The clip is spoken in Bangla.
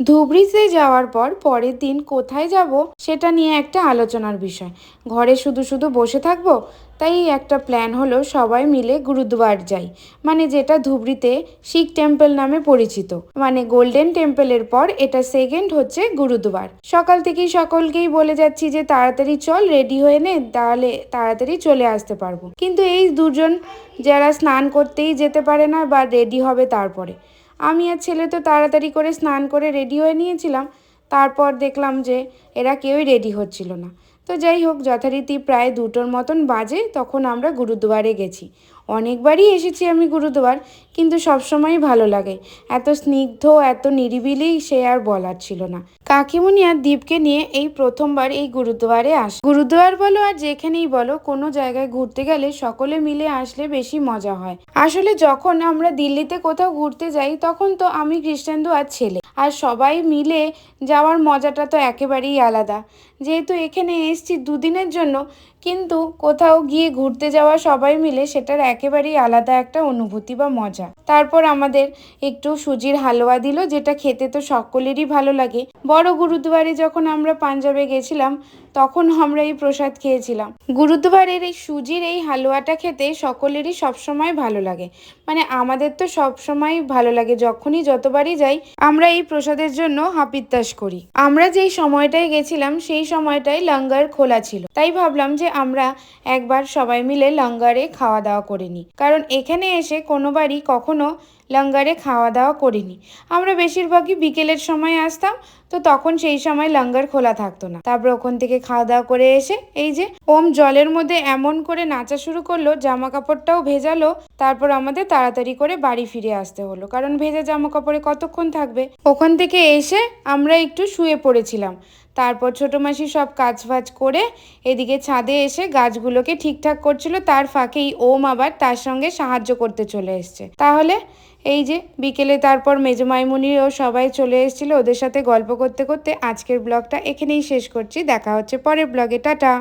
ধুবড়িতে যাওয়ার পর পরের দিন কোথায় যাব সেটা নিয়ে একটা আলোচনার বিষয়। ঘরে শুধু শুধু বসে থাকবো, তাই একটা প্ল্যান হলো সবাই মিলে গুরুদুয়ার যাই। মানে যেটা ধুবড়িতে শিখ টেম্পল নামে পরিচিত। মানে গোল্ডেন টেম্পলের পর এটা সেকেন্ড হচ্ছে গুরুদুয়ার। সকাল থেকেই সকলকেই বলে যাচ্ছি যে তাড়াতাড়ি চল, রেডি হয়ে নে, তাহলে তাড়াতাড়ি চলে আসতে পারবো। কিন্তু এই দুজন যারা স্নান করতেই যেতে পারে না বা রেডি হবে তারপরে, আমি আর ছেলে তো তাড়াতাড়ি করে স্নান করে রেডি হয়ে নিয়েছিলাম। তারপর দেখলাম যে এরা কেউই রেডি হচ্ছিল না। তো যাই হোক, যথারীতি প্রায় 2টোর মতন বাজে তখন আমরা গুরুদুয়ারে গেছি। অনেকবারই এসেছি আমি গুরুদুয়ার, কিন্তু সবসময়ই ভালো লাগে। এত স্নিগ্ধ, এত নিরিবিলি, সে আর বলার ছিল না। কাকিমুনি আর দীপকে নিয়ে এই প্রথমবার এই গুরুদুয়ারে আসে। গুরুদুয়ার বলো আর যেখানেই বলো, কোনো জায়গায় ঘুরতে গেলে সকলে মিলে আসলে বেশি মজা হয়। আসলে যখন আমরা দিল্লিতে কোথাও ঘুরতে যাই তখন তো আমি, কৃষ্ণেন্দু আর ছেলে, আর সবাই মিলে যাওয়ার মজাটা তো একেবারেই আলাদা। যেহেতু এখানে এসছি 2 দিনের জন্য, কিন্তু কোথাও গিয়ে ঘুরতে যাওয়া সবাই মিলে সেটার একেবারেই আলাদা একটা অনুভূতি বা মজা। তারপর আমাদের একটু সুজির হালুয়া দিল, যেটা খেতে তো সকলেরই ভালো লাগে। বড় গুরুদুয়ারে যখন আমরা পাঞ্জাবে গেছিলাম তখন আমরা এই প্রসাদ খেয়েছিলাম। গুরুদুয়ারের এই সুজির এই হালুয়াটা খেতে সকলেরই সবসময় ভালো লাগে। মানে আমাদের তো সবসময় ভালো লাগে, যখনই যতবারই যাই আমরা এই প্রসাদের জন্য হাপিত্তাশ করি। আমরা যেই সময়টায় গেছিলাম সেই সময়টায় লঙ্গার খোলা ছিল, তাই ভাবলাম যে আমরা একবার সবাই মিলে লঙ্গারে খাওয়া দাওয়া করে নিই। কারণ এখানে এসে কোনোবারই কখনো লঙ্গারে খাওয়া দাওয়া করিনি। আমরা বেশিরভাগই বিকেলের সময় আসতাম, তো তখন সেই সময় লঙ্গার খোলা থাকতো না। তারপর ওখান থেকে খাওয়া দাওয়া করে এসে এই যে ওম জলের মধ্যে এমন করে নাচা শুরু করলো, জামা কাপড়টাও ভেজালো। তারপর আমাদের তাড়াতাড়ি করে বাড়ি ফিরে আসতে হলো, কারণ ভেজা জামা কাপড়ে কতক্ষণ থাকবে। ওখান থেকে এসে আমরা একটু শুয়ে পড়েছিলাম। তারপর ছোটো মাসি সব কাজ ফাজ করে এদিকে ছাদে এসে গাছগুলোকে ঠিকঠাক করছিল, তার ফাঁকেই ওম আবার তার সঙ্গে সাহায্য করতে চলে এসছে। তাহলে এই যে বিকেলে তারপর মেজো মাইমুনিও সবাই চলে এসেছিল, ওদের সাথে গল্প করতে করতে আজকের ব্লগটা এখানেই শেষ করছি। দেখা হচ্ছে পরের ব্লগে, টাটা।